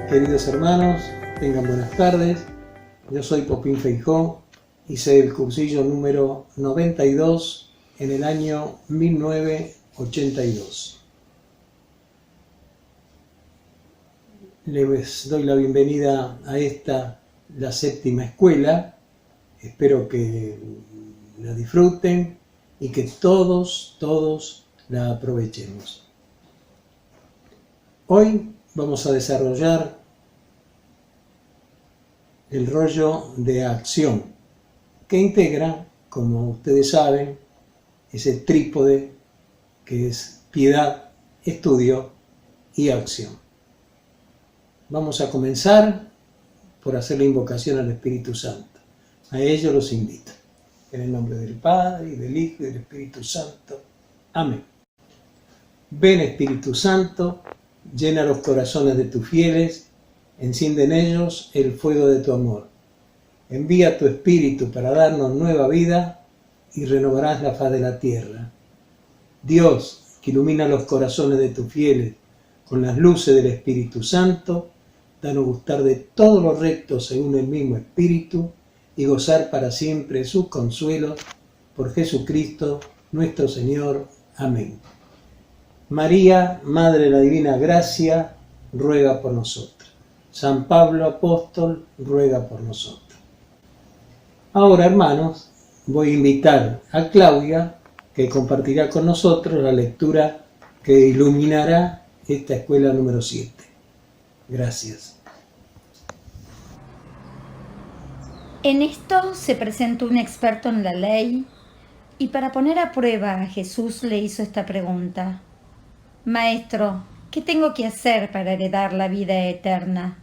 Queridos hermanos, tengan buenas tardes. Yo soy Popín Feijó, hice el cursillo número 92 en el año 1982. Les doy la bienvenida a esta, la séptima escuela. Espero que la disfruten y que todos la aprovechemos. Hoy vamos a desarrollar el rollo de acción, que integra, como ustedes saben, ese trípode que es piedad, estudio y acción. Vamos a comenzar por hacer la invocación al Espíritu Santo. A ello los invito. En el nombre del Padre, y del Hijo, y del Espíritu Santo. Amén. Ven, Espíritu Santo, llena los corazones de tus fieles, enciende en ellos el fuego de tu amor. Envía tu Espíritu para darnos nueva vida y renovarás la faz de la tierra. Dios, que ilumina los corazones de tus fieles con las luces del Espíritu Santo, danos gustar de todo lo recto según el mismo Espíritu y gozar para siempre sus consuelos por Jesucristo nuestro Señor. Amén. María, Madre de la Divina Gracia, ruega por nosotros. San Pablo Apóstol, ruega por nosotros. Ahora, hermanos, voy a invitar a Claudia, que compartirá con nosotros la lectura que iluminará esta escuela número 7. Gracias. En esto se presentó un experto en la ley y para poner a prueba a Jesús le hizo esta pregunta: Maestro, ¿qué tengo que hacer para heredar la vida eterna?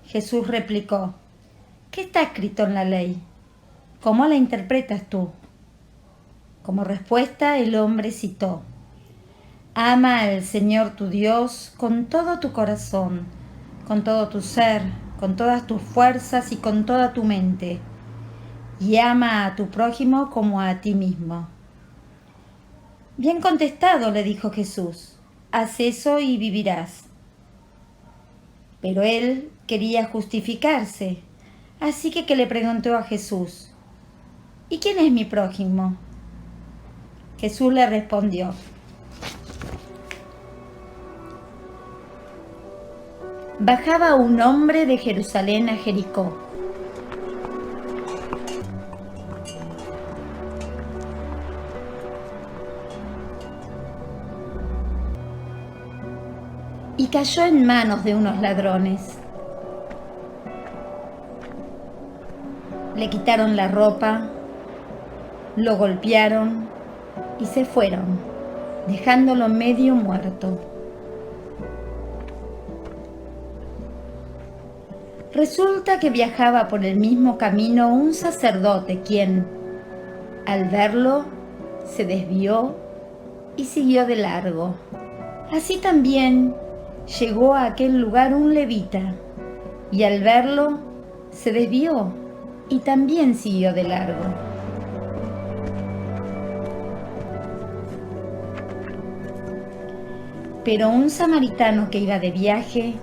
Jesús replicó: ¿Qué está escrito en la ley? ¿Cómo la interpretas tú? Como respuesta, el hombre citó: Ama al Señor tu Dios con todo tu corazón, con todo tu ser, con todas tus fuerzas y con toda tu mente, y ama a tu prójimo como a ti mismo. Bien contestado, le dijo Jesús, haz eso y vivirás. Pero él quería justificarse, así que le preguntó a Jesús: ¿Y quién es mi prójimo? Jesús le respondió: Bajaba un hombre de Jerusalén a Jericó. Y cayó en manos de unos ladrones. Le quitaron la ropa, lo golpearon y se fueron, dejándolo medio muerto. Resulta que viajaba por el mismo camino un sacerdote quien, al verlo, se desvió y siguió de largo. Así también llegó a aquel lugar un levita y al verlo se desvió y también siguió de largo. Pero un samaritano que iba de viaje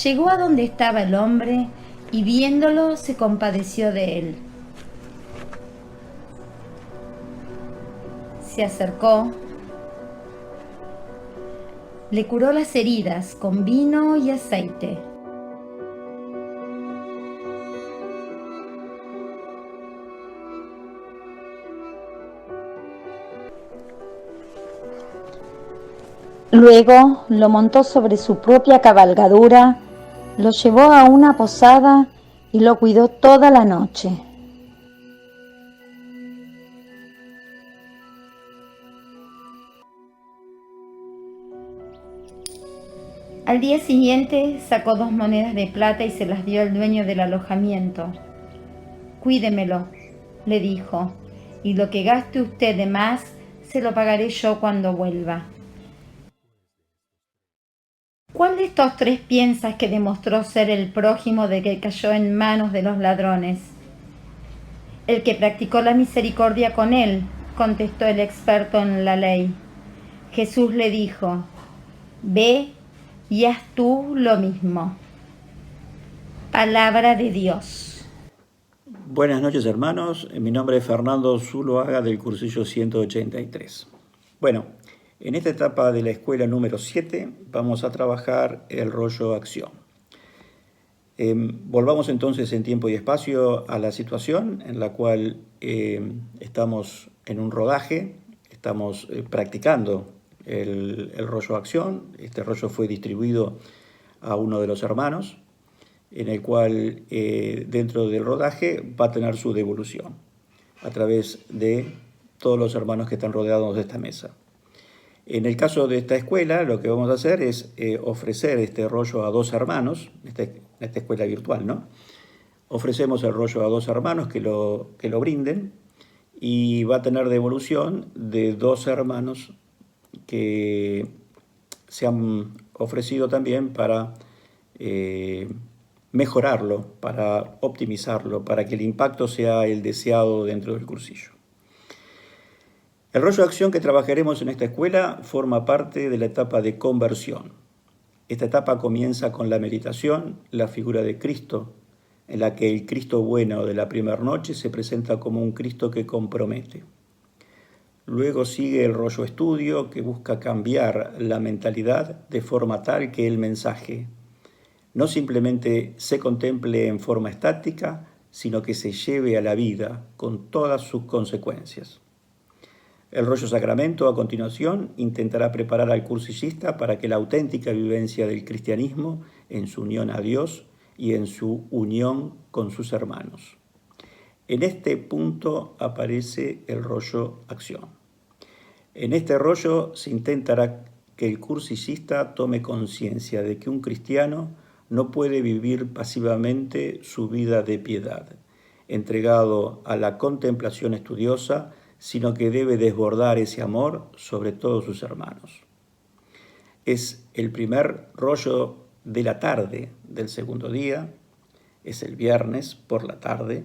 llegó a donde estaba el hombre y viéndolo se compadeció de él. Se acercó, le curó las heridas con vino y aceite. Luego lo montó sobre su propia cabalgadura, lo llevó a una posada y lo cuidó toda la noche. Al día siguiente sacó 2 monedas de plata y se las dio al dueño del alojamiento. Cuídemelo, le dijo, y lo que gaste usted de más se lo pagaré yo cuando vuelva. ¿Cuál de estos 3 piensas que demostró ser el prójimo de que cayó en manos de los ladrones? El que practicó la misericordia con él, contestó el experto en la ley. Jesús le dijo: ve y haz tú lo mismo. Palabra de Dios. Buenas noches, hermanos. Mi nombre es Fernando Zuloaga del cursillo 183. Bueno, en esta etapa de la escuela número 7 vamos a trabajar el rollo acción. Volvamos entonces en tiempo y espacio a la situación en la cual estamos en un rodaje, estamos practicando el rollo acción. Este rollo fue distribuido a uno de los hermanos, en el cual dentro del rodaje va a tener su devolución a través de todos los hermanos que están rodeados de esta mesa. En el caso de esta escuela, lo que vamos a hacer es ofrecer este rollo a 2 hermanos, esta escuela virtual, ¿no? Ofrecemos el rollo a 2 hermanos que lo brinden, y va a tener devolución de 2 hermanos que se han ofrecido también para mejorarlo, para optimizarlo, para que el impacto sea el deseado dentro del cursillo. El rollo de acción que trabajaremos en esta escuela forma parte de la etapa de conversión. Esta etapa comienza con la meditación, la figura de Cristo, en la que el Cristo bueno de la primera noche se presenta como un Cristo que compromete. Luego sigue el rollo estudio, que busca cambiar la mentalidad de forma tal que el mensaje no simplemente se contemple en forma estática, sino que se lleve a la vida con todas sus consecuencias. El rollo sacramento, a continuación, intentará preparar al cursillista para que la auténtica vivencia del cristianismo en su unión a Dios y en su unión con sus hermanos. En este punto aparece el rollo acción. En este rollo se intentará que el cursillista tome conciencia de que un cristiano no puede vivir pasivamente su vida de piedad, entregado a la contemplación estudiosa, sino que debe desbordar ese amor sobre todos sus hermanos. Es el primer rollo de la tarde del segundo día, es el viernes por la tarde,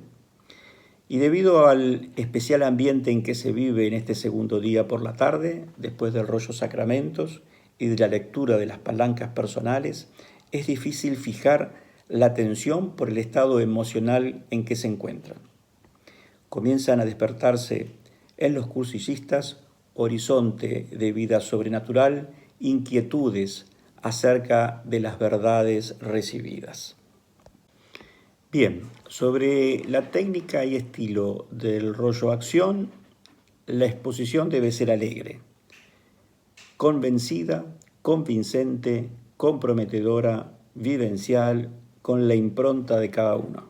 y debido al especial ambiente en que se vive en este segundo día por la tarde, después del rollo sacramentos y de la lectura de las palancas personales, es difícil fijar la atención por el estado emocional en que se encuentran. Comienzan a despertarse en los cursillistas horizonte de vida sobrenatural, inquietudes acerca de las verdades recibidas. Bien, sobre la técnica y estilo del rollo acción, la exposición debe ser alegre, convencida, convincente, comprometedora, vivencial, con la impronta de cada uno.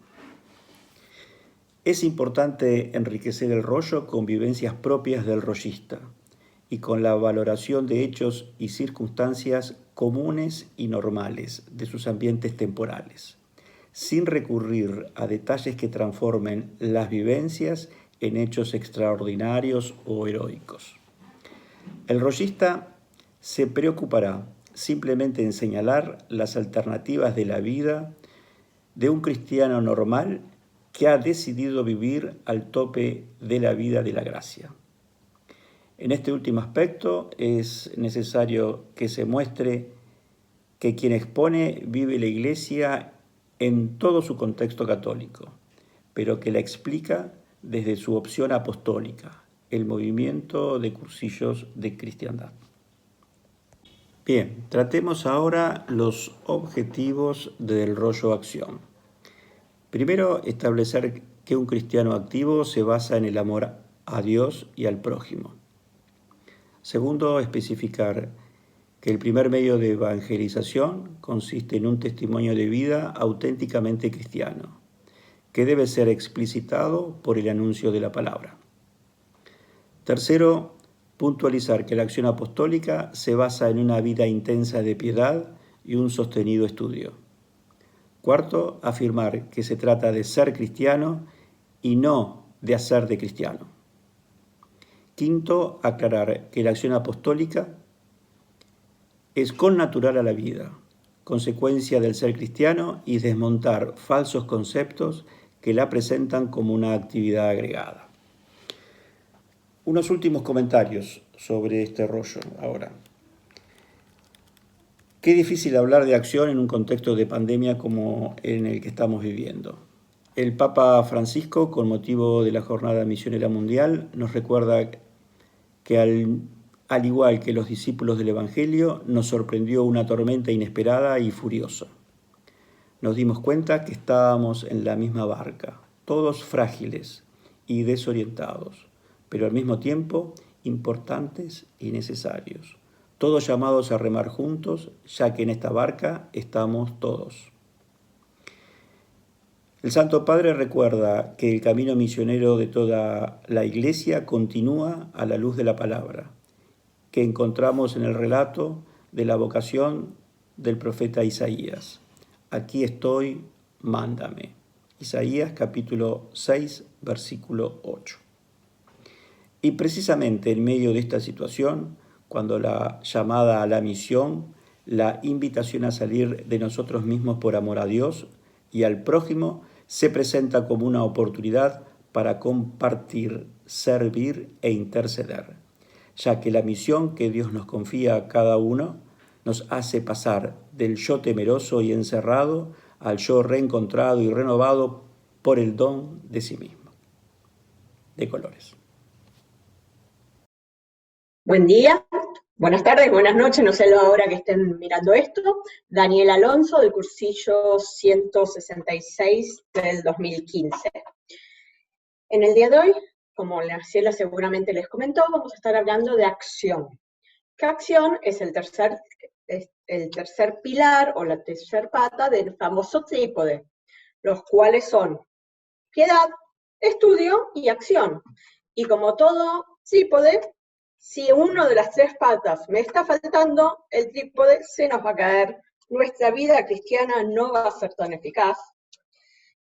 Es importante enriquecer el rollo con vivencias propias del rollista y con la valoración de hechos y circunstancias comunes y normales de sus ambientes temporales, sin recurrir a detalles que transformen las vivencias en hechos extraordinarios o heroicos. El rollista se preocupará simplemente en señalar las alternativas de la vida de un cristiano normal que ha decidido vivir al tope de la vida de la gracia. En este último aspecto es necesario que se muestre que quien expone vive la Iglesia en todo su contexto católico, pero que la explica desde su opción apostólica, el movimiento de cursillos de cristiandad. Bien, tratemos ahora los objetivos del rollo acción. Primero, establecer que un cristiano activo se basa en el amor a Dios y al prójimo. Segundo, especificar que el primer medio de evangelización consiste en un testimonio de vida auténticamente cristiano, que debe ser explicitado por el anuncio de la palabra. Tercero, puntualizar que la acción apostólica se basa en una vida intensa de piedad y un sostenido estudio. Cuarto, afirmar que se trata de ser cristiano y no de hacer de cristiano. Quinto, aclarar que la acción apostólica es connatural a la vida, consecuencia del ser cristiano, y desmontar falsos conceptos que la presentan como una actividad agregada. Unos últimos comentarios sobre este rollo ahora. Qué difícil hablar de acción en un contexto de pandemia como en el que estamos viviendo. El Papa Francisco, con motivo de la Jornada Misionera Mundial, nos recuerda que al igual que los discípulos del Evangelio, nos sorprendió una tormenta inesperada y furiosa. Nos dimos cuenta que estábamos en la misma barca, todos frágiles y desorientados, pero al mismo tiempo importantes y necesarios, todos llamados a remar juntos, ya que en esta barca estamos todos. El Santo Padre recuerda que el camino misionero de toda la Iglesia continúa a la luz de la palabra, que encontramos en el relato de la vocación del profeta Isaías. Aquí estoy, mándame. Isaías capítulo 6, versículo 8. Y precisamente en medio de esta situación, cuando la llamada a la misión, la invitación a salir de nosotros mismos por amor a Dios y al prójimo, se presenta como una oportunidad para compartir, servir e interceder, ya que la misión que Dios nos confía a cada uno nos hace pasar del yo temeroso y encerrado al yo reencontrado y renovado por el don de sí mismo. De colores. Buen día, buenas tardes, buenas noches, no sé la hora que estén mirando esto. Daniel Alonso, del cursillo 166 del 2015. En el día de hoy, como la Ciela seguramente les comentó, vamos a estar hablando de acción. ¿Qué acción es el tercer pilar o la tercer pata del famoso trípode? Los cuales son piedad, estudio y acción. Y como todo trípode, si uno de las tres patas me está faltando, el trípode se nos va a caer. Nuestra vida cristiana no va a ser tan eficaz.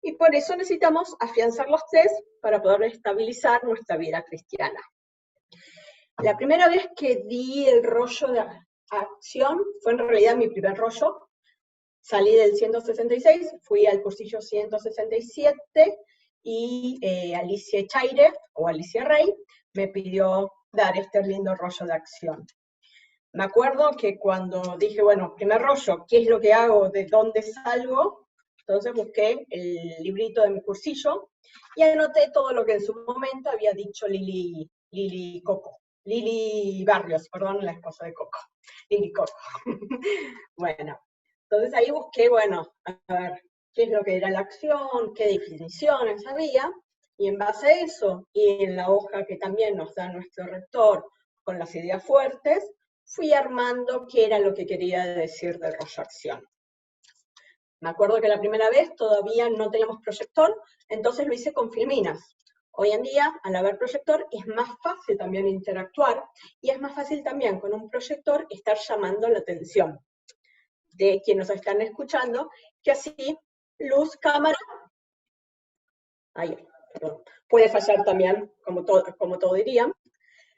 Y por eso necesitamos afianzar los tres para poder estabilizar nuestra vida cristiana. La primera vez que di el rollo de acción fue en realidad mi primer rollo. Salí del 166, fui al cursillo 167 y Alicia Chaire, o Alicia Rey, me pidió dar este lindo rollo de acción. Me acuerdo que cuando dije, bueno, primer rollo, ¿qué es lo que hago? ¿De dónde salgo? Entonces busqué el librito de mi cursillo y anoté todo lo que en su momento había dicho Lili Barrios, perdón, la esposa de Coco, Lili Coco. Bueno, entonces ahí busqué, bueno, a ver, qué es lo que era la acción, qué definiciones había, y en base a eso, y en la hoja que también nos da nuestro rector con las ideas fuertes, fui armando qué era lo que quería decir de rollo acción. Me acuerdo que la primera vez todavía no teníamos proyector, entonces lo hice con filminas. Hoy en día, al haber proyector, es más fácil también interactuar, y es más fácil también con un proyector estar llamando la atención de quienes nos están escuchando, que así, luz, cámara, ahí, perdón, puede fallar también, como todo dirían,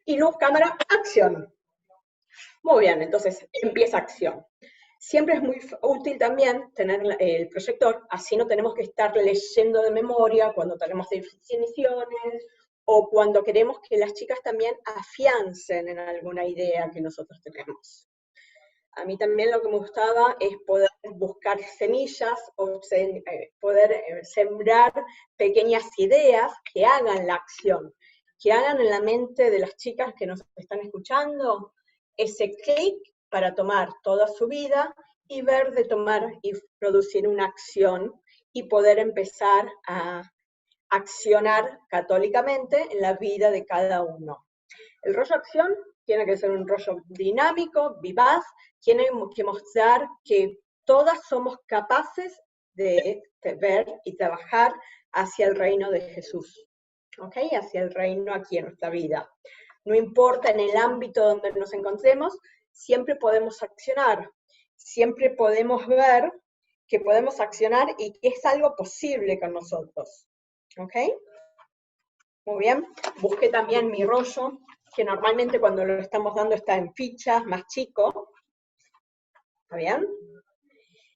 y luz, cámara, acción. Muy bien, entonces empieza acción. Siempre es muy útil también tener el proyector, así no tenemos que estar leyendo de memoria cuando tenemos definiciones o cuando queremos que las chicas también afiancen en alguna idea que nosotros tenemos. A mí también lo que me gustaba es poder buscar semillas o poder sembrar pequeñas ideas que hagan la acción, que hagan en la mente de las chicas que nos están escuchando ese clic para tomar toda su vida y ver de tomar y producir una acción y poder empezar a accionar católicamente en la vida de cada uno. El rollo acción tiene que ser un rollo dinámico, vivaz, tiene que mostrar que todas somos capaces de ver y trabajar hacia el reino de Jesús, ¿ok? Hacia el reino aquí en nuestra vida. No importa en el ámbito donde nos encontremos, siempre podemos accionar, siempre podemos ver que podemos accionar y que es algo posible con nosotros, ¿ok? Muy bien, busqué también mi rollo, que normalmente cuando lo estamos dando está en fichas, más chico, ¿está bien?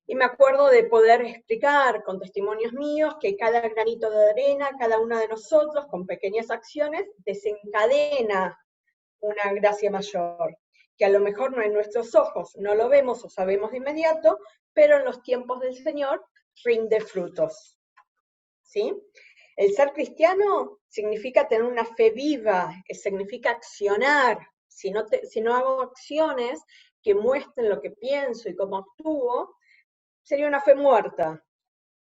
Y me acuerdo de poder explicar con testimonios míos que cada granito de arena, cada uno de nosotros, con pequeñas acciones, desencadena una gracia mayor. que a lo mejor no en nuestros ojos no lo vemos o sabemos de inmediato, pero en los tiempos del Señor rinde frutos. ¿Sí? El ser cristiano significa tener una fe viva, significa accionar. Si no hago acciones que muestren lo que pienso y cómo actúo, sería una fe muerta.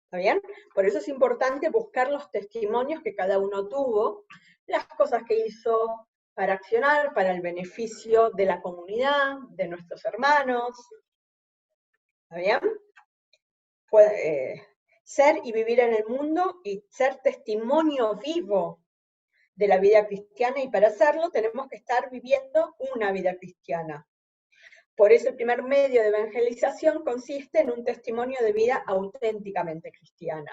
¿Está bien? Por eso es importante buscar los testimonios que cada uno tuvo, las cosas que hizo para accionar, para el beneficio de la comunidad, de nuestros hermanos. ¿Está bien? Ser y vivir en el mundo y ser testimonio vivo de la vida cristiana, y para hacerlo tenemos que estar viviendo una vida cristiana. Por eso el primer medio de evangelización consiste en un testimonio de vida auténticamente cristiana.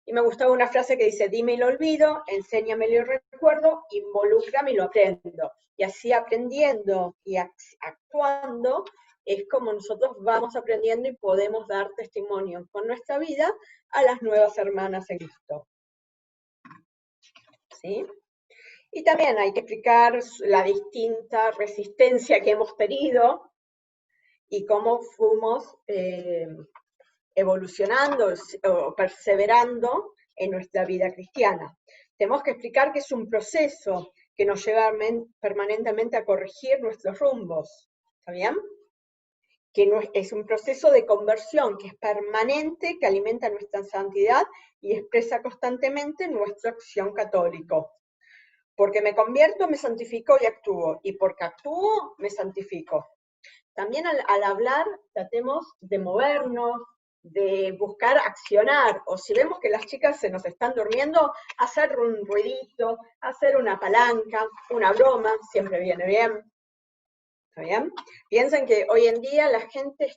Y me gustaba una frase que dice: dime y lo olvido, enséñame y lo recuerdo, involúcrame y lo aprendo. Y así aprendiendo y actuando es como nosotros vamos aprendiendo y podemos dar testimonio con nuestra vida a las nuevas hermanas en Cristo. ¿Sí? Y también hay que explicar la distinta resistencia que hemos tenido y cómo fuimos evolucionando o perseverando en nuestra vida cristiana. Tenemos que explicar que es un proceso que nos lleva permanentemente a corregir nuestros rumbos. ¿Está bien? Que no es un proceso de conversión que es permanente, que alimenta nuestra santidad y expresa constantemente nuestra acción católica. Porque me convierto, me santifico y actúo. Y porque actúo, me santifico. También al hablar tratemos de movernos, de buscar accionar, o si vemos que las chicas se nos están durmiendo, hacer un ruidito, hacer una palanca, una broma, siempre viene bien. ¿Está bien? Piensen que hoy en día la gente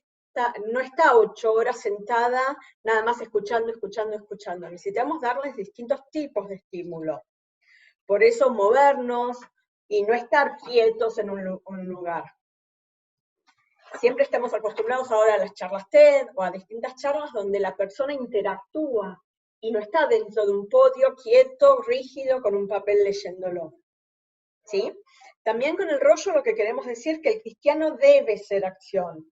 no está 8 horas sentada, nada más escuchando. Necesitamos darles distintos tipos de estímulo. Por eso movernos y no estar quietos en un lugar. Siempre estamos acostumbrados ahora a las charlas TED o a distintas charlas donde la persona interactúa y no está dentro de un podio quieto, rígido, con un papel leyéndolo. ¿Sí? También con el rollo lo que queremos decir es que el cristiano debe ser acción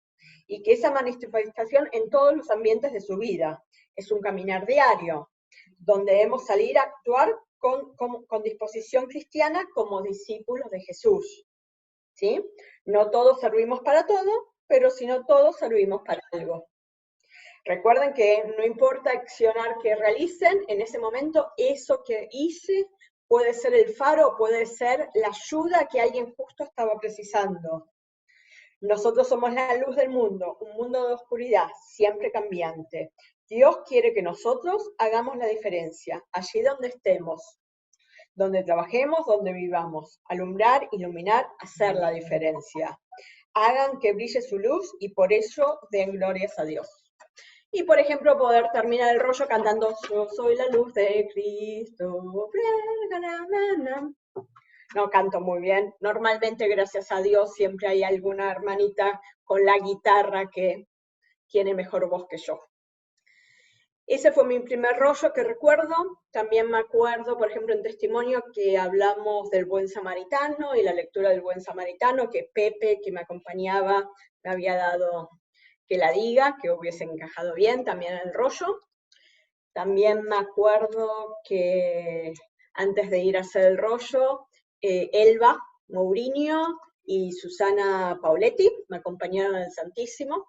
y que esa manifestación en todos los ambientes de su vida es un caminar diario, donde debemos salir a actuar con disposición cristiana como discípulos de Jesús. ¿Sí? No todos servimos para todo, pero si no todos servimos para algo. Recuerden que no importa accionar que realicen, en ese momento eso que hice puede ser el faro, puede ser la ayuda que alguien justo estaba precisando. Nosotros somos la luz del mundo, un mundo de oscuridad, siempre cambiante. Dios quiere que nosotros hagamos la diferencia, allí donde estemos, donde trabajemos, donde vivamos, alumbrar, iluminar, hacer la diferencia. Hagan que brille su luz y por ello den glorias a Dios. Y por ejemplo, poder terminar el rollo cantando Yo soy la luz de Cristo. No canto muy bien. Normalmente, gracias a Dios, siempre hay alguna hermanita con la guitarra que tiene mejor voz que yo. Ese fue mi primer rollo que recuerdo. También me acuerdo, por ejemplo, en testimonio que hablamos del buen samaritano y la lectura del buen samaritano, que Pepe, que me acompañaba, me había dado que la diga, que hubiese encajado bien también en el rollo. También me acuerdo que antes de ir a hacer el rollo, Elba Mourinho y Susana Pauletti me acompañaron al Santísimo,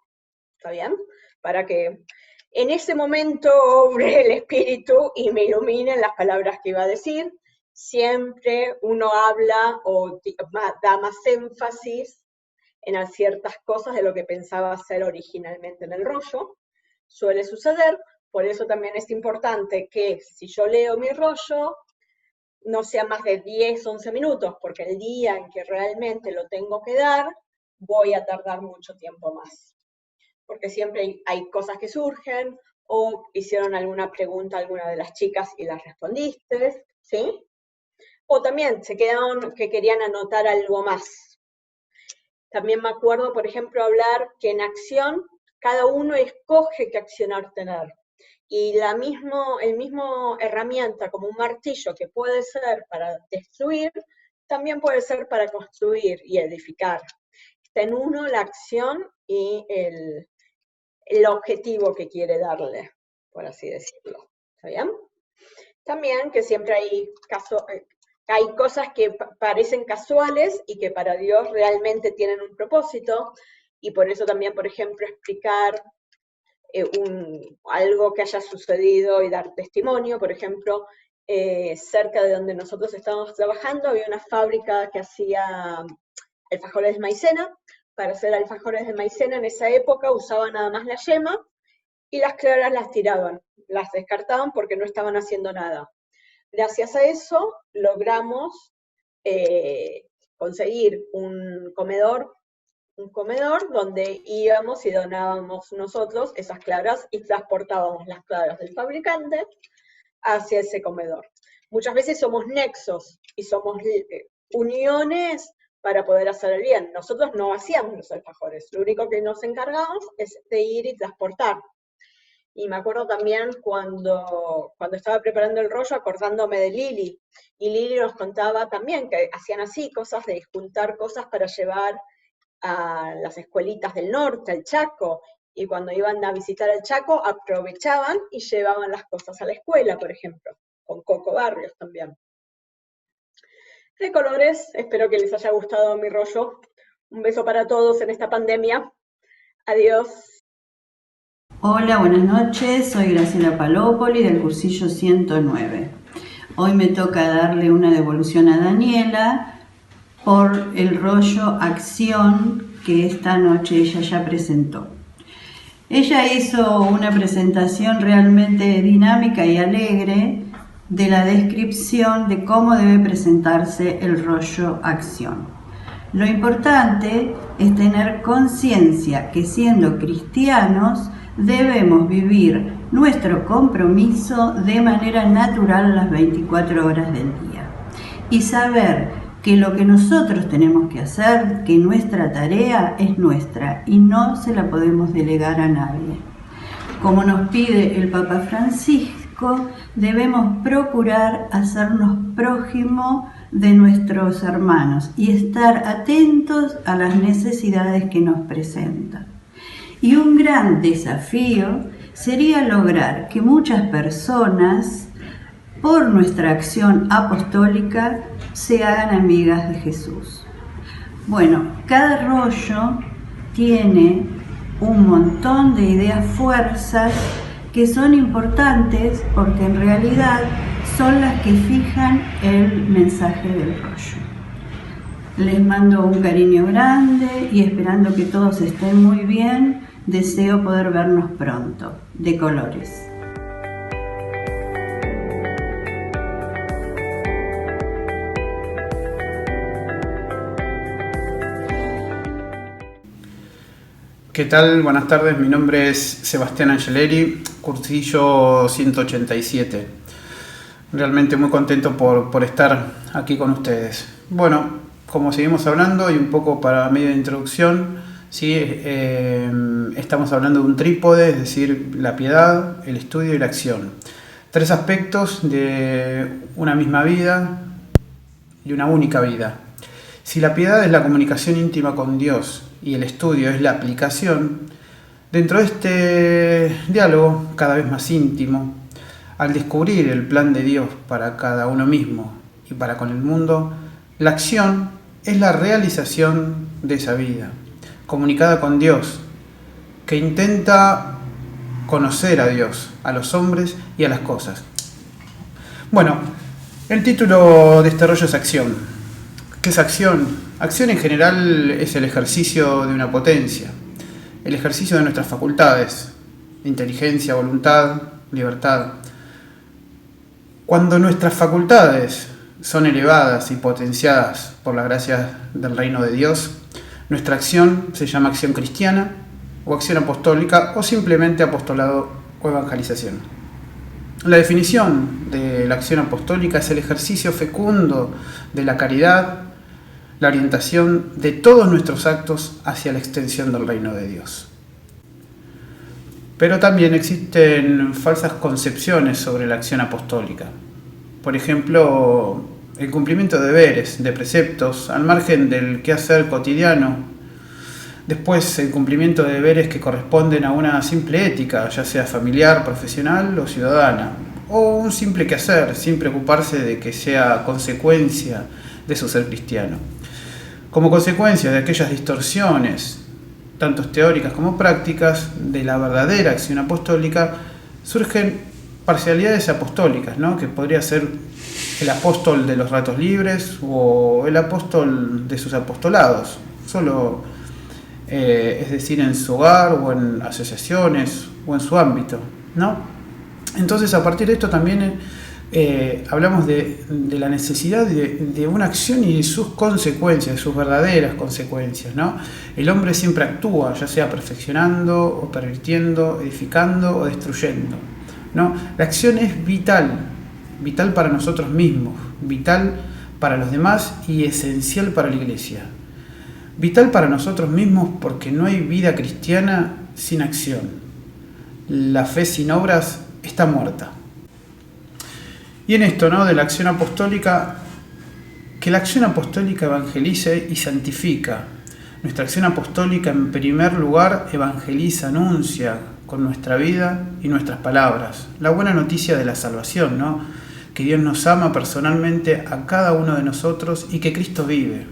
¿está bien? Para que en ese momento obre el Espíritu y me iluminen las palabras que iba a decir. Siempre uno habla o da más énfasis en ciertas cosas de lo que pensaba hacer originalmente en el rollo. Suele suceder, por eso también es importante que si yo leo mi rollo, no sea más de 10, 11 minutos, porque el día en que realmente lo tengo que dar, voy a tardar mucho tiempo más. Porque siempre hay cosas que surgen, o hicieron alguna pregunta a alguna de las chicas y las respondiste, ¿sí? O también se quedaron que querían anotar algo más. También me acuerdo, por ejemplo, hablar que en acción cada uno escoge qué accionar tener. Y el mismo herramienta como un martillo que puede ser para destruir, también puede ser para construir y edificar. Está en uno la acción y el objetivo que quiere darle, por así decirlo. ¿Está bien? También que siempre hay cosas que parecen casuales y que para Dios realmente tienen un propósito, y por eso también, por ejemplo, explicar algo que haya sucedido y dar testimonio. Por ejemplo, cerca de donde nosotros estábamos trabajando había una fábrica que hacía alfajores de maicena. Para hacer alfajores de maicena en esa época usaban nada más la yema y las claras las tiraban, las descartaban porque no estaban haciendo nada. Gracias a eso logramos conseguir un comedor donde íbamos y donábamos nosotros esas claras y transportábamos las claras del fabricante hacia ese comedor. Muchas veces somos nexos y somos uniones para poder hacer el bien. Nosotros no hacíamos los alfajores, lo único que nos encargamos es de ir y transportar. Y me acuerdo también cuando estaba preparando el rollo, acordándome de Lili, y Lili nos contaba también que hacían así, cosas de juntar cosas para llevar a las escuelitas del norte, al Chaco, y cuando iban a visitar el Chaco aprovechaban y llevaban las cosas a la escuela, por ejemplo, con Coco Barrios también. De colores, espero que les haya gustado mi rollo. Un beso para todos en esta pandemia. Adiós. Hola, buenas noches, soy Graciela Palópoli del cursillo 109. Hoy me toca darle una devolución a Daniela por el rollo Acción que esta noche ella ya presentó. Ella hizo una presentación realmente dinámica y alegre de la descripción de cómo debe presentarse el rollo Acción. Lo importante es tener conciencia que siendo cristianos debemos vivir nuestro compromiso de manera natural las 24 horas del día y saber que lo que nosotros tenemos que hacer, que nuestra tarea es nuestra y no se la podemos delegar a nadie. Como nos pide el Papa Francisco, debemos procurar hacernos prójimo de nuestros hermanos y estar atentos a las necesidades que nos presentan. Y un gran desafío sería lograr que muchas personas, por nuestra acción apostólica, se hagan amigas de Jesús. Bueno, cada rollo tiene un montón de ideas fuerzas que son importantes porque en realidad son las que fijan el mensaje del rollo. Les mando un cariño grande y esperando que todos estén muy bien, deseo poder vernos pronto. De colores. ¿Qué tal? Buenas tardes, mi nombre es Sebastián Angeleri, cursillo 187. Realmente muy contento por estar aquí con ustedes. Bueno, como seguimos hablando y un poco para medio de introducción, ¿sí? Estamos hablando de un trípode, es decir, la piedad, el estudio y la acción. Tres aspectos de una misma vida y una única vida. Si la piedad es la comunicación íntima con Dios y el estudio es la aplicación, dentro de este diálogo cada vez más íntimo, al descubrir el plan de Dios para cada uno mismo y para con el mundo, la acción es la realización de esa vida, comunicada con Dios, que intenta conocer a Dios, a los hombres y a las cosas. Bueno, el título de este rollo es Acción. ¿Qué es acción? Acción en general es el ejercicio de una potencia, el ejercicio de nuestras facultades, inteligencia, voluntad, libertad. Cuando nuestras facultades son elevadas y potenciadas por la gracia del reino de Dios, nuestra acción se llama acción cristiana o acción apostólica o simplemente apostolado o evangelización. La definición de la acción apostólica es el ejercicio fecundo de la caridad, la orientación de todos nuestros actos hacia la extensión del reino de Dios. Pero también existen falsas concepciones sobre la acción apostólica. Por ejemplo, el cumplimiento de deberes, de preceptos, al margen del quehacer cotidiano. Después, el cumplimiento de deberes que corresponden a una simple ética, ya sea familiar, profesional o ciudadana, o un simple quehacer, sin preocuparse de que sea consecuencia de su ser cristiano. Como consecuencia de aquellas distorsiones, tanto teóricas como prácticas, de la verdadera acción apostólica, surgen parcialidades apostólicas, ¿no? Que podría ser el apóstol de los ratos libres o el apóstol de sus apostolados, solo, es decir, en su hogar o en asociaciones o en su ámbito, ¿no? Entonces, a partir de esto también hablamos de la necesidad de una acción y de sus consecuencias, de sus verdaderas consecuencias, ¿no? El hombre siempre actúa, ya sea perfeccionando o pervirtiendo, edificando o destruyendo, ¿no? La acción es vital para nosotros mismos, vital para los demás y esencial para la Iglesia. Vital para nosotros mismos porque no hay vida cristiana sin acción. La fe sin obras está muerta. Y en esto, ¿no?, de la acción apostólica, que la acción apostólica evangelice y santifica. Nuestra acción apostólica, en primer lugar, evangeliza, anuncia con nuestra vida y nuestras palabras la buena noticia de la salvación, ¿no? Que Dios nos ama personalmente a cada uno de nosotros y que Cristo vive.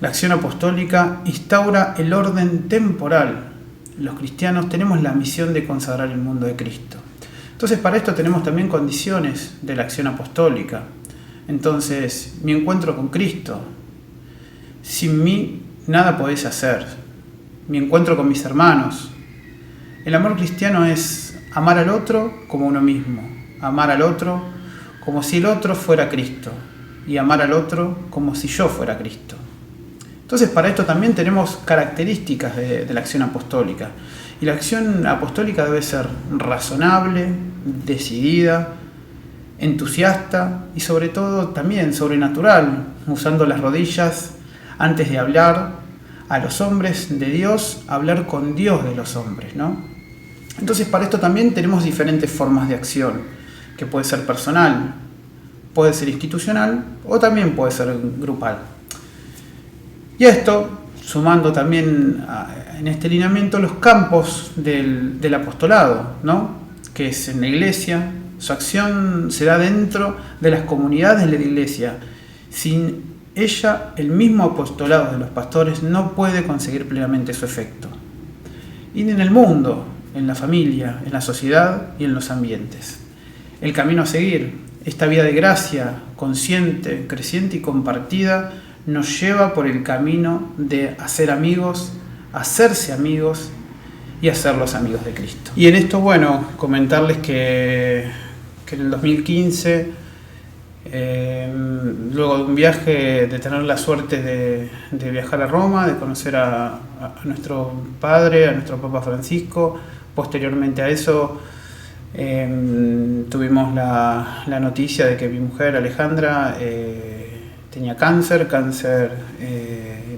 La acción apostólica instaura el orden temporal. Los cristianos tenemos la misión de consagrar el mundo de Cristo. Entonces, para esto tenemos también condiciones de la acción apostólica. Entonces, mi encuentro con Cristo. Sin mí, nada podéis hacer. Mi encuentro con mis hermanos. El amor cristiano es amar al otro como uno mismo. Amar al otro como si el otro fuera Cristo. Y amar al otro como si yo fuera Cristo. Entonces, para esto también tenemos características de la acción apostólica. Y la acción apostólica debe ser razonable, decidida, entusiasta y sobre todo también sobrenatural, usando las rodillas antes de hablar a los hombres de Dios, hablar con Dios de los hombres, ¿no? Entonces, para esto también tenemos diferentes formas de acción, que puede ser personal, puede ser institucional o también puede ser grupal. Y esto, sumando también en este lineamiento los campos del apostolado, ¿no?, que es en la Iglesia. Su acción se da dentro de las comunidades de la Iglesia. Sin ella, el mismo apostolado de los pastores no puede conseguir plenamente su efecto. Y en el mundo, en la familia, en la sociedad y en los ambientes. El camino a seguir, esta vida de gracia, consciente, creciente y compartida, nos lleva por el camino de hacer amigos, hacerse amigos y hacerlos amigos de Cristo. Y en esto, bueno, comentarles que en el 2015, luego de un viaje, de tener la suerte de viajar a Roma, de conocer a nuestro padre, a nuestro Papa Francisco, posteriormente a eso tuvimos la noticia de que mi mujer Alejandra tenía cáncer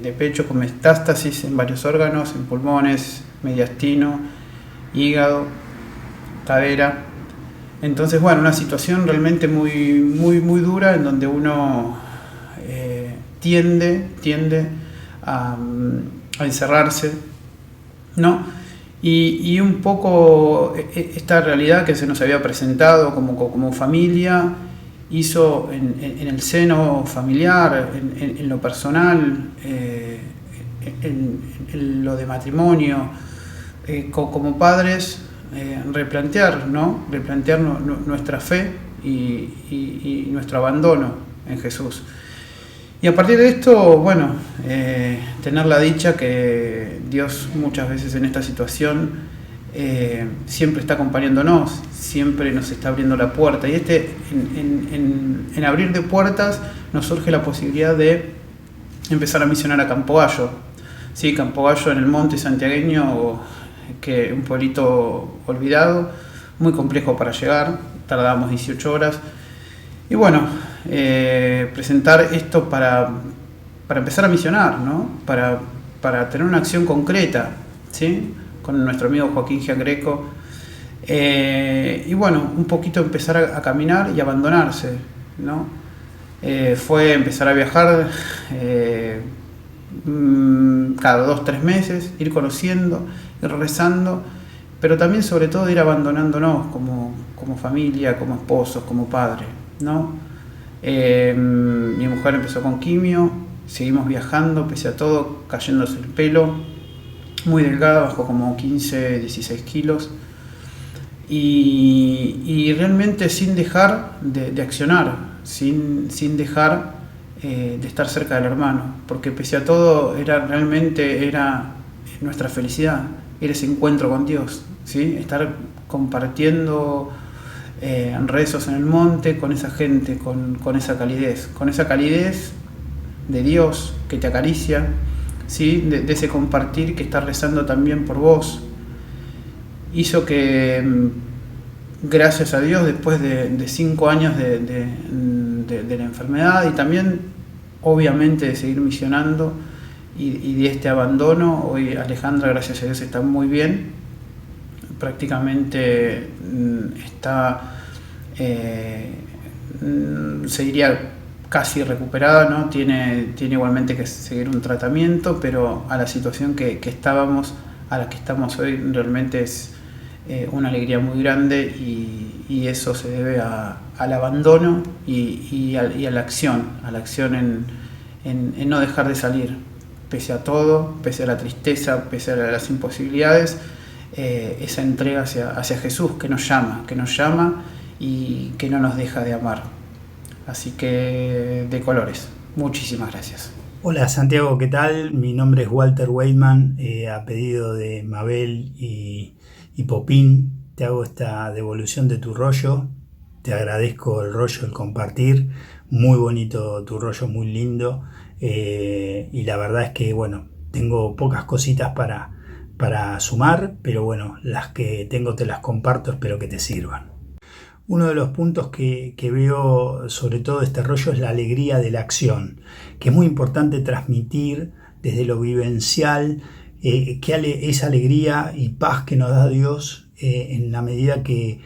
de pecho con metástasis en varios órganos, en pulmones, mediastino, hígado, cadera. Entonces, bueno, una situación realmente muy dura en donde uno tiende a encerrarse, ¿no? Y un poco esta realidad que se nos había presentado como familia hizo en el seno familiar, en lo personal, en lo de matrimonio, como padres, replantear nuestra fe y nuestro abandono en Jesús. Y a partir de esto, bueno, tener la dicha que Dios muchas veces en esta situación siempre está acompañándonos, siempre nos está abriendo la puerta. Y en abrir de puertas nos surge la posibilidad de empezar a misionar a Campogallo. Sí, Campogallo en el monte santiagueño, que un pueblito olvidado, muy complejo para llegar, tardamos 18 horas. Y bueno, presentar esto para empezar a misionar, ¿no? Para tener una acción concreta, ¿sí?, con nuestro amigo Joaquín Giangreco. Y bueno, un poquito empezar a caminar y abandonarse, ¿no? fue empezar a viajar cada 2-3 meses, ir conociendo, ir rezando, pero también sobre todo ir abandonándonos como familia, como esposos, como padres, ¿no? Mi mujer empezó con quimio, seguimos viajando, pese a todo, cayéndose el pelo, muy delgada, bajó como 15-16 kilos, y realmente sin dejar de accionar, sin dejar de estar cerca del hermano, porque pese a todo realmente era nuestra felicidad, era ese encuentro con Dios, ¿sí? Estar compartiendo rezos en el monte con esa gente, con esa calidez de Dios que te acaricia, ¿sí? De ese compartir que está rezando también por vos. Hizo que, gracias a Dios, después de 5 años de la enfermedad y también obviamente de seguir misionando y de este abandono, hoy Alejandra, gracias a Dios, está muy bien, prácticamente está, se diría, casi recuperada, ¿no? Tiene igualmente que seguir un tratamiento, pero a la situación que estábamos, a la que estamos hoy, realmente es una alegría muy grande, y eso se debe al abandono y a la acción en no dejar de salir, pese a todo, pese a la tristeza, pese a las imposibilidades, esa entrega hacia Jesús que nos llama y que no nos deja de amar. Así que de colores. Muchísimas gracias. Hola Santiago, ¿qué tal? Mi nombre es Walter Weidman, a pedido de Mabel y Popín te hago esta devolución de tu rollo. Te agradezco el rollo, el compartir, muy bonito tu rollo, muy lindo, y la verdad es que bueno, tengo pocas cositas para sumar, pero bueno, las que tengo te las comparto, espero que te sirvan. Uno de los puntos que veo sobre todo este rollo es la alegría de la acción, que es muy importante transmitir desde lo vivencial, esa alegría y paz que nos da Dios en la medida que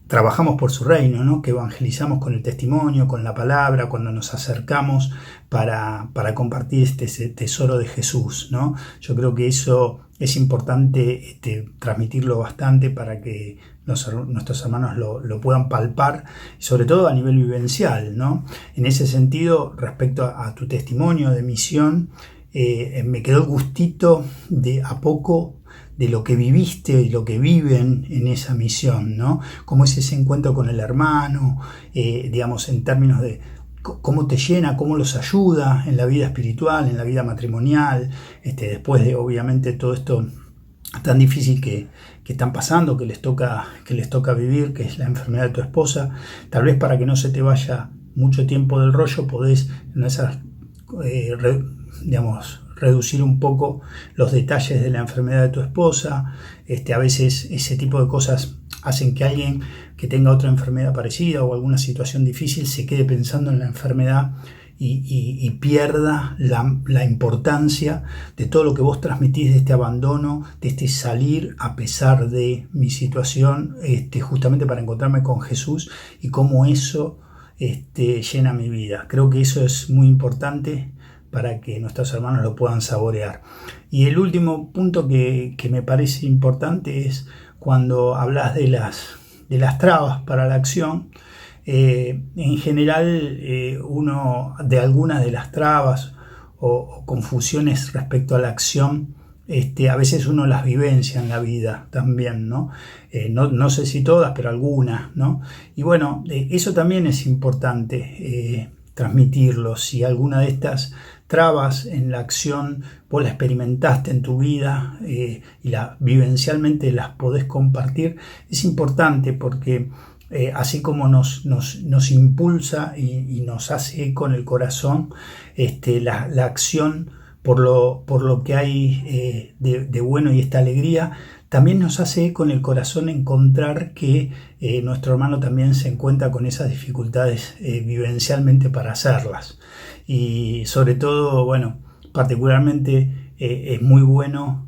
trabajamos por su reino, ¿no? Que evangelizamos con el testimonio, con la palabra, cuando nos acercamos para compartir ese tesoro de Jesús, ¿no? Yo creo que eso es importante transmitirlo bastante para que nuestros hermanos lo puedan palpar, sobre todo a nivel vivencial, ¿no? En ese sentido, respecto a tu testimonio de misión, me quedó el gustito de a poco de lo que viviste y lo que viven en esa misión, ¿no? Cómo es ese encuentro con el hermano, digamos, en términos de cómo te llena, cómo los ayuda en la vida espiritual, en la vida matrimonial, después de obviamente todo esto tan difícil que están pasando, que les toca vivir, que es la enfermedad de tu esposa. Tal vez para que no se te vaya mucho tiempo del rollo, podés en esas, reducir un poco los detalles de la enfermedad de tu esposa. A veces ese tipo de cosas hacen que alguien que tenga otra enfermedad parecida o alguna situación difícil se quede pensando en la enfermedad y pierda la importancia de todo lo que vos transmitís, de este abandono, de este salir a pesar de mi situación, justamente para encontrarme con Jesús y cómo eso llena mi vida. Creo que eso es muy importante para que nuestros hermanos lo puedan saborear. Y el último punto que me parece importante es cuando hablas de las trabas para la acción. En general, uno de algunas de las trabas o confusiones respecto a la acción, a veces uno las vivencia en la vida también, ¿no? No sé si todas, pero algunas, ¿no? Y bueno, eso también es importante transmitirlo. Si alguna de estas trabas en la acción vos la experimentaste en tu vida y vivencialmente las podés compartir, es importante porque así como nos impulsa y nos hace eco en el corazón la acción por lo que hay de bueno y esta alegría, también nos hace eco en el corazón encontrar que nuestro hermano también se encuentra con esas dificultades vivencialmente para hacerlas. Y sobre todo, bueno, particularmente es muy bueno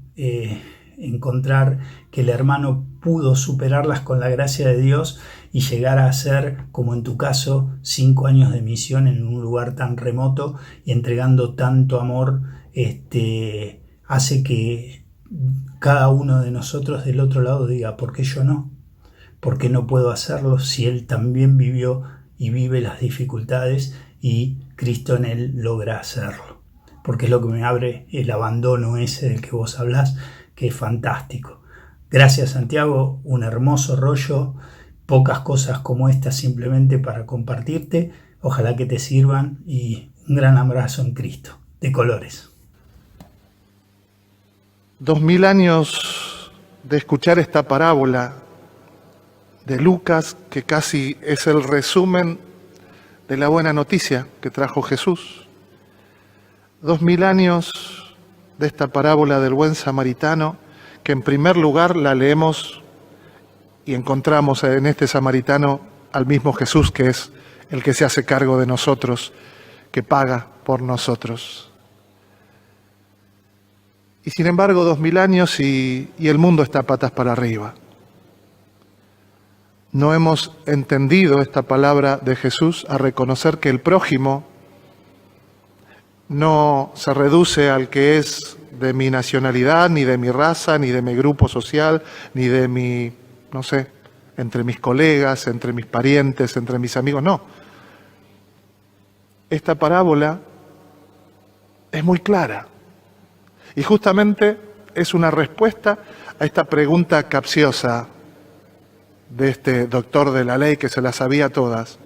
encontrar que el hermano pudo superarlas con la gracia de Dios y llegar a hacer, como en tu caso, 5 años de misión en un lugar tan remoto y entregando tanto amor, hace que cada uno de nosotros del otro lado diga, ¿por qué yo no? ¿Por qué no puedo hacerlo si él también vivió y vive las dificultades y Cristo en él logra hacerlo? Porque es lo que me abre el abandono ese del que vos hablás, que es fantástico. Gracias, Santiago, un hermoso rollo, pocas cosas como esta simplemente para compartirte, ojalá que te sirvan y un gran abrazo en Cristo, de colores. 2000 años de escuchar esta parábola de Lucas, que casi es el resumen de la buena noticia que trajo Jesús. 2000 años de esta parábola del buen samaritano, que en primer lugar la leemos y encontramos en este samaritano al mismo Jesús, que es el que se hace cargo de nosotros, que paga por nosotros. Y sin embargo, 2000 años y el mundo está patas para arriba. No hemos entendido esta palabra de Jesús a reconocer que el prójimo no se reduce al que es de mi nacionalidad, ni de mi raza, ni de mi grupo social, ni de mi, no sé, entre mis colegas, entre mis parientes, entre mis amigos, no. Esta parábola es muy clara y justamente es una respuesta a esta pregunta capciosa de este doctor de la ley que se las sabía todas.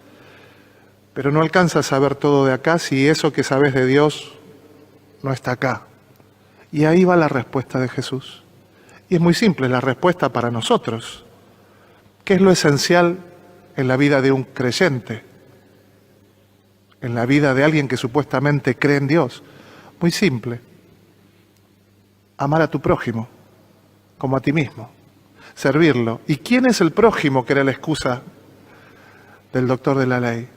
Pero no alcanza a saber todo de acá si eso que sabes de Dios no está acá. Y ahí va la respuesta de Jesús. Y es muy simple la respuesta para nosotros. ¿Qué es lo esencial en la vida de un creyente? En la vida de alguien que supuestamente cree en Dios. Muy simple. Amar a tu prójimo como a ti mismo. Servirlo. ¿Y quién es el prójimo que era la excusa del doctor de la ley?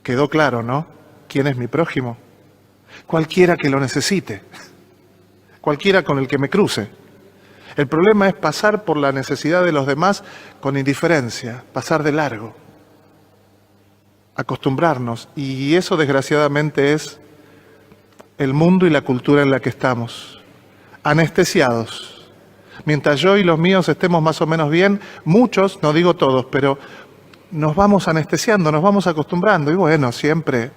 Quedó claro, ¿no? ¿Quién es mi prójimo? Cualquiera que lo necesite, cualquiera con el que me cruce. El problema es pasar por la necesidad de los demás con indiferencia, pasar de largo, acostumbrarnos. Y eso desgraciadamente es el mundo y la cultura en la que estamos, anestesiados. Mientras yo y los míos estemos más o menos bien, muchos, no digo todos, pero nos vamos anestesiando, nos vamos acostumbrando y bueno, siempre,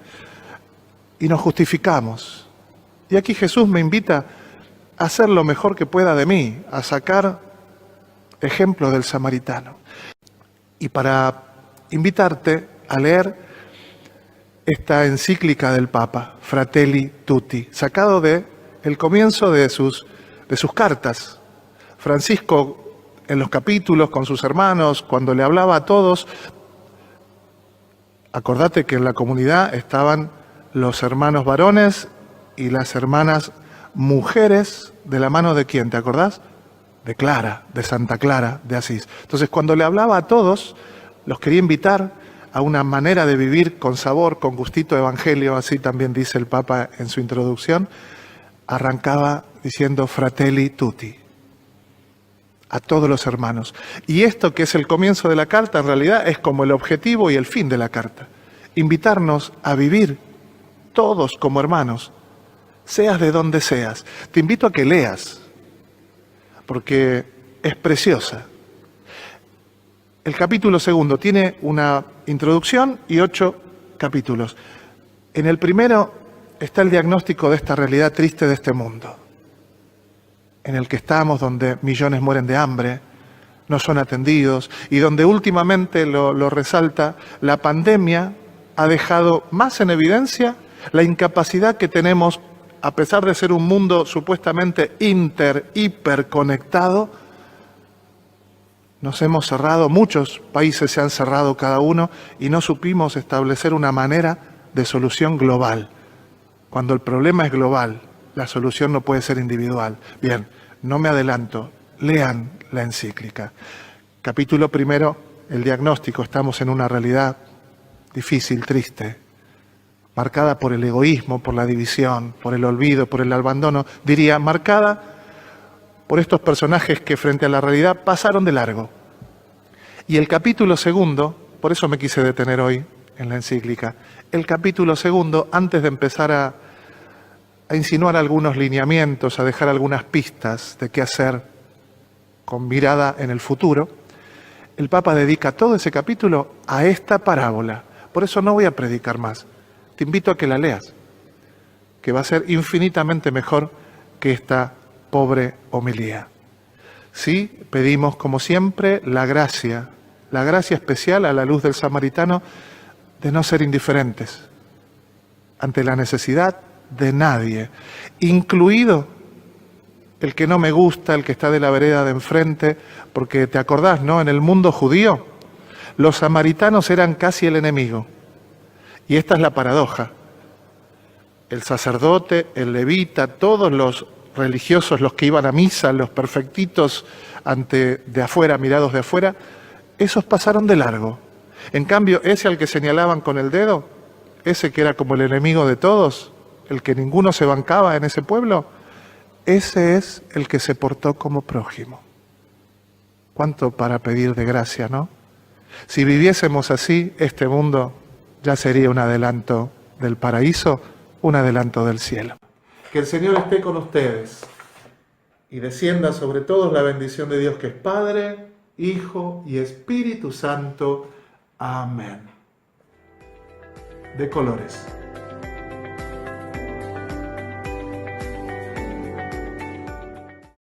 y nos justificamos. Y aquí Jesús me invita a hacer lo mejor que pueda de mí, a sacar ejemplo del samaritano. Y para invitarte a leer esta encíclica del Papa, Fratelli Tutti, sacado de el comienzo de sus cartas. Francisco, en los capítulos con sus hermanos, cuando le hablaba a todos, acordate que en la comunidad estaban los hermanos varones y las hermanas mujeres, ¿de la mano de quién? ¿Te acordás? De Clara, de Santa Clara de Asís. Entonces, cuando le hablaba a todos, los quería invitar a una manera de vivir con sabor, con gustito evangelio, así también dice el Papa en su introducción. Arrancaba diciendo Fratelli Tutti, a todos los hermanos. Y esto que es el comienzo de la carta, en realidad es como el objetivo y el fin de la carta. Invitarnos a vivir todos como hermanos, seas de donde seas. Te invito a que leas, porque es preciosa. El capítulo segundo tiene una introducción y 8 capítulos. En el primero está el diagnóstico de esta realidad triste de este mundo, en el que estamos, donde millones mueren de hambre, no son atendidos, y donde últimamente, lo resalta, la pandemia ha dejado más en evidencia la incapacidad que tenemos, a pesar de ser un mundo supuestamente hiperconectado, nos hemos cerrado, muchos países se han cerrado cada uno, y no supimos establecer una manera de solución global. Cuando el problema es global, la solución no puede ser individual. Bien, no me adelanto, lean la encíclica. Capítulo primero, el diagnóstico. Estamos en una realidad difícil, triste, marcada por el egoísmo, por la división, por el olvido, por el abandono. Diría, marcada por estos personajes que frente a la realidad pasaron de largo. Y el capítulo segundo, por eso me quise detener hoy en la encíclica, el capítulo segundo, antes de empezar a insinuar algunos lineamientos, a dejar algunas pistas de qué hacer con mirada en el futuro, el Papa dedica todo ese capítulo a esta parábola. Por eso no voy a predicar más. Te invito a que la leas, que va a ser infinitamente mejor que esta pobre homilía. Sí, pedimos como siempre la gracia especial a la luz del samaritano de no ser indiferentes ante la necesidad de nadie, incluido el que no me gusta, el que está de la vereda de enfrente, porque te acordás, ¿no? En el mundo judío, los samaritanos eran casi el enemigo. Y esta es la paradoja. El sacerdote, el levita, todos los religiosos, los que iban a misa, los perfectitos de afuera, mirados de afuera, esos pasaron de largo. En cambio, ese al que señalaban con el dedo, ese que era como el enemigo de todos, el que ninguno se bancaba en ese pueblo, ese es el que se portó como prójimo. ¿Cuánto para pedir de gracia, no? Si viviésemos así, este mundo ya sería un adelanto del paraíso, un adelanto del cielo. Que el Señor esté con ustedes y descienda sobre todos la bendición de Dios, que es Padre, Hijo y Espíritu Santo. Amén. De colores.